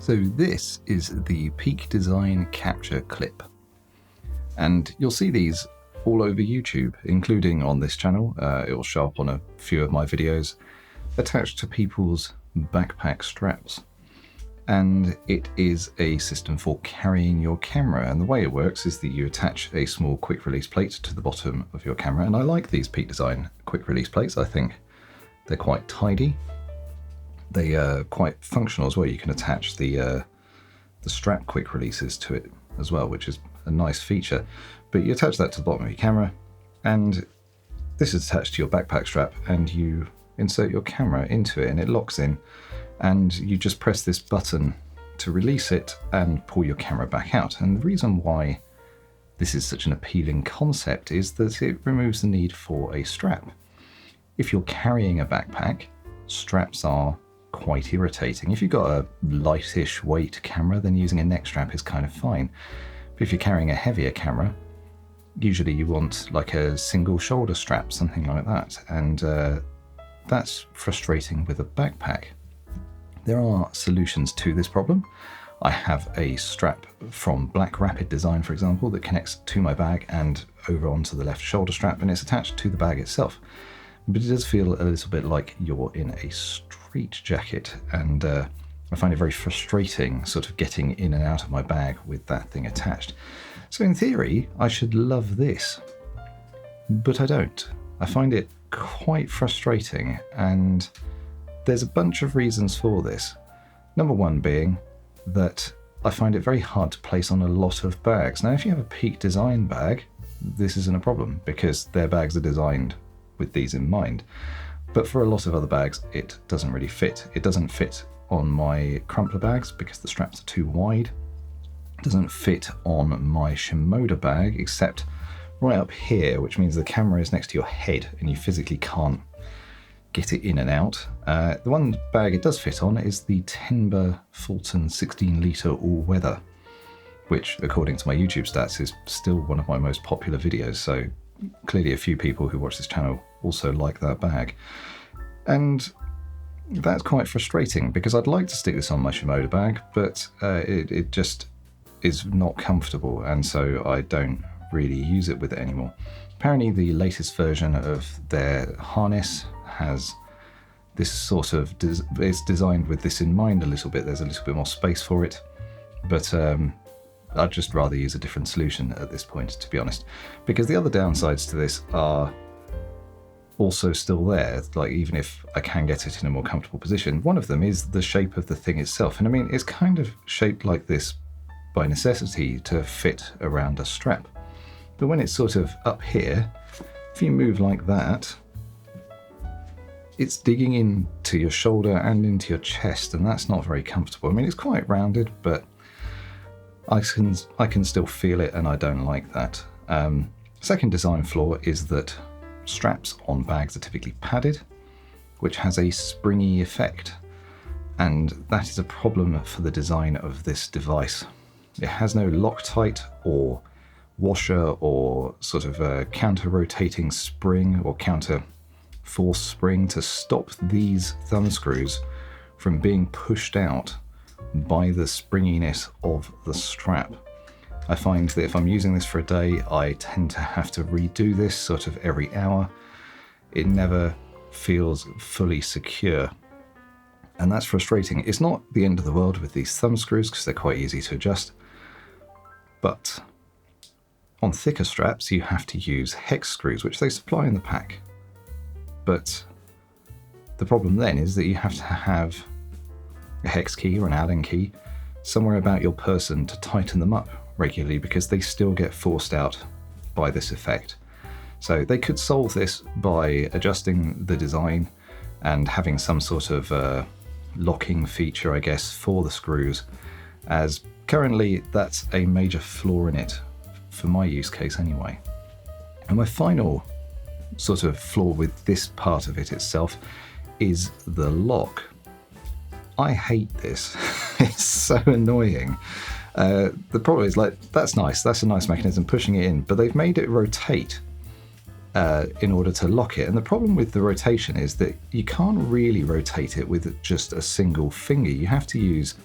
So this is the Peak Design capture clip, and you'll see these all over YouTube, including on this channel. It will show up on a few of my videos attached to people's backpack straps. And it is a system for carrying your camera, and the way it works is that you attach a small quick release plate to the bottom of your camera, and I like these Peak Design quick release plates. I think they're quite tidy. They are quite functional as well. You can attach the strap quick releases to it as well, which is a nice feature. But you attach that to the bottom of your camera, and this is attached to your backpack strap, and you insert your camera into it and it locks in, and you just press this button to release it and pull your camera back out. And the reason why this is such an appealing concept is that it removes the need for a strap. If you're carrying a backpack, straps are quite irritating. If you've got a lightish weight camera, then using a neck strap is kind of fine. But if you're carrying a heavier camera, usually you want like a single shoulder strap, something like that. And that's frustrating with a backpack. There are solutions to this problem. I have a strap from BlackRapid Design, for example, that connects to my bag and over onto the left shoulder strap, and it's attached to the bag itself. But it does feel a little bit like you're in a street jacket, and I find it very frustrating sort of getting in and out of my bag with that thing attached. So in theory, I should love this, but I don't. I find it quite frustrating, and there's a bunch of reasons for this. Number one being that I find it very hard to place on a lot of bags. Now, if you have a Peak Design bag, this isn't a problem because their bags are designed with these in mind. But for a lot of other bags, it doesn't really fit. It doesn't fit on my crumpler bags because the straps are too wide. It doesn't fit on my Shimoda bag except right up here, which means the camera is next to your head and you physically can't get it in and out. The one bag it does fit on is the Timber Fulton 16 litre all-weather, which according to my YouTube stats is still one of my most popular videos. So clearly a few people who watch this channel also like that bag. And that's quite frustrating because I'd like to stick this on my Shimoda bag, but it just is not comfortable, and so I don't really use it with it anymore. Apparently the latest version of their harness has this sort of, it's designed with this in mind a little bit. There's a little bit more space for it, but I'd just rather use a different solution at this point, to be honest, because the other downsides to this are also still there. Like, even if I can get it in a more comfortable position, one of them is the shape of the thing itself. And I mean, it's kind of shaped like this by necessity to fit around a strap. But when it's sort of up here, if you move like that, it's digging into your shoulder and into your chest, and that's not very comfortable. I mean, it's quite rounded, but I can still feel it, and I don't like that. Second design flaw is that straps on bags are typically padded, which has a springy effect, and that is a problem for the design of this device. It has no Loctite or washer or sort of a counter-rotating spring or counter-force spring to stop these thumb screws from being pushed out by the springiness of the strap. I find that if I'm using this for a day, I tend to have to redo this sort of every hour. It never feels fully secure, and that's frustrating. It's not the end of the world with these thumb screws because they're quite easy to adjust, but on thicker straps you have to use hex screws, which they supply in the pack. But the problem then is that you have to have a hex key or an Allen key somewhere about your person to tighten them up regularly, because they still get forced out by this effect. So they could solve this by adjusting the design and having some sort of locking feature, I guess, for the screws, as currently that's a major flaw in it for my use case anyway. And my final sort of flaw with this part of it itself is the lock. I hate this. It's so annoying. The problem is, like, that's nice, that's a nice mechanism pushing it in, but they've made it rotate in order to lock it. And the problem with the rotation is that you can't really rotate it with just a single finger. You have to use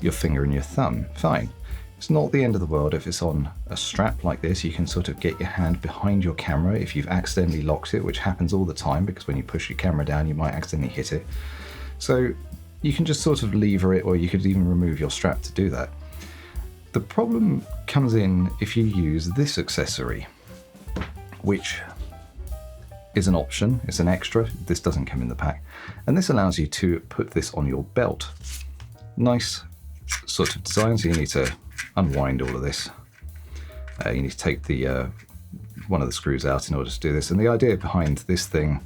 your finger and your thumb, fine. It's not the end of the world if it's on a strap like this. You can sort of get your hand behind your camera if you've accidentally locked it, which happens all the time because when you push your camera down, you might accidentally hit it. So you can just sort of lever it, or you could even remove your strap to do that. The problem comes in if you use this accessory, which is an option, it's an extra. This doesn't come in the pack. And this allows you to put this on your belt. Nice sort of design, so you need to unwind all of this. You need to take the one of the screws out in order to do this. And the idea behind this thing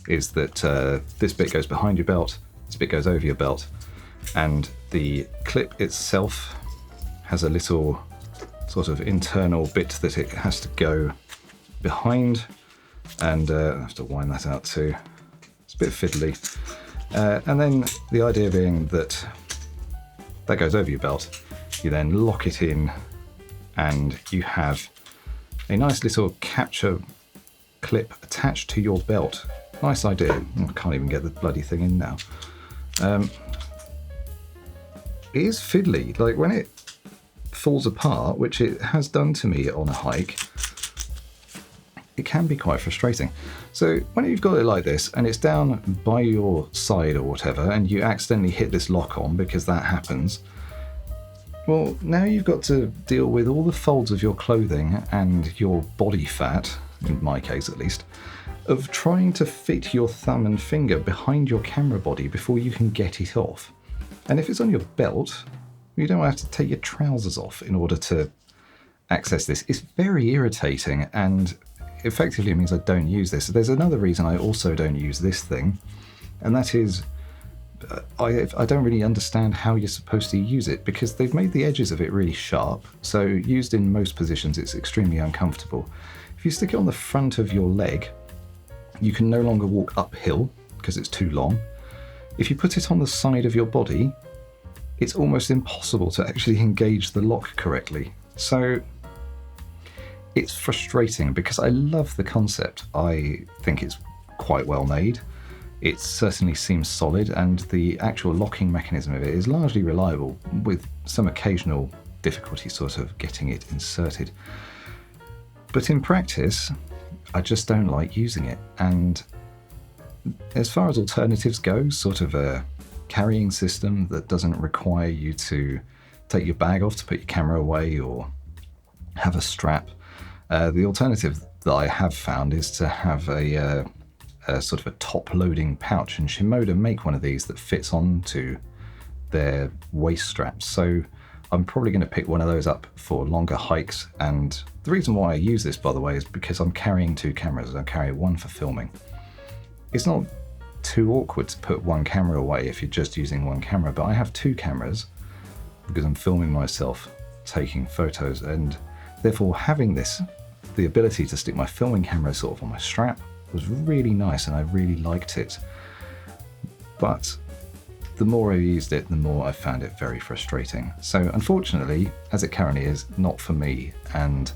is that this bit goes behind your belt, this bit goes over your belt, and the clip itself has a little sort of internal bit that it has to go behind, and I have to wind that out too. It's a bit fiddly. And then the idea being that that goes over your belt. You then lock it in and you have a nice little capture clip attached to your belt. Nice idea. I can't even get the bloody thing in now. It is fiddly. Like when it falls apart, which it has done to me on a hike, it can be quite frustrating. So when you've got it like this and it's down by your side or whatever, and you accidentally hit this lock on, because that happens, well, now you've got to deal with all the folds of your clothing and your body fat, in my case at least, of trying to fit your thumb and finger behind your camera body before you can get it off. And if it's on your belt, you don't have to take your trousers off in order to access this. It's very irritating, and effectively it means I don't use this. There's another reason I also don't use this thing, and that is I don't really understand how you're supposed to use it, because they've made the edges of it really sharp, so used in most positions it's extremely uncomfortable. If you stick it on the front of your leg, you can no longer walk uphill because it's too long. If you put it on the side of your body, it's almost impossible to actually engage the lock correctly. So it's frustrating because I love the concept. I think it's quite well made. It certainly seems solid, and the actual locking mechanism of it is largely reliable, with some occasional difficulty sort of getting it inserted. But in practice, I just don't like using it. And as far as alternatives go, sort of a carrying system that doesn't require you to take your bag off to put your camera away or have a strap, the alternative that I have found is to have a sort of a top-loading pouch, and Shimoda make one of these that fits onto their waist straps. So I'm probably going to pick one of those up for longer hikes. And the reason why I use this, by the way, is because I'm carrying two cameras. I carry one for filming. It's not too awkward to put one camera away if you're just using one camera, but I have two cameras because I'm filming myself taking photos, and therefore having this, the ability to stick my filming camera sort of on my strap, was really nice, and I really liked it. But the more I used it, the more I found it very frustrating. So unfortunately, as it currently is, not for me. And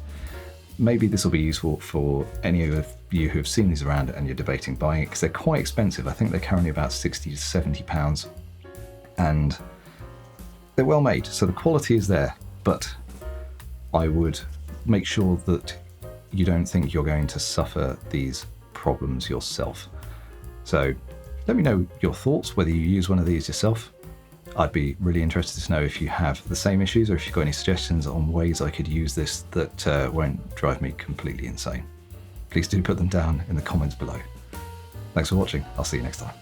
maybe this will be useful for any of you who have seen these around and you're debating buying it, because they're quite expensive. I think they're currently about 60 to 70 pounds, and they're well made, so the quality is there. But I would make sure that you don't think you're going to suffer these problems yourself. So let me know your thoughts, whether you use one of these yourself. I'd be really interested to know if you have the same issues, or if you've got any suggestions on ways I could use this that won't drive me completely insane. Please do put them down in the comments below. Thanks for watching. I'll see you next time.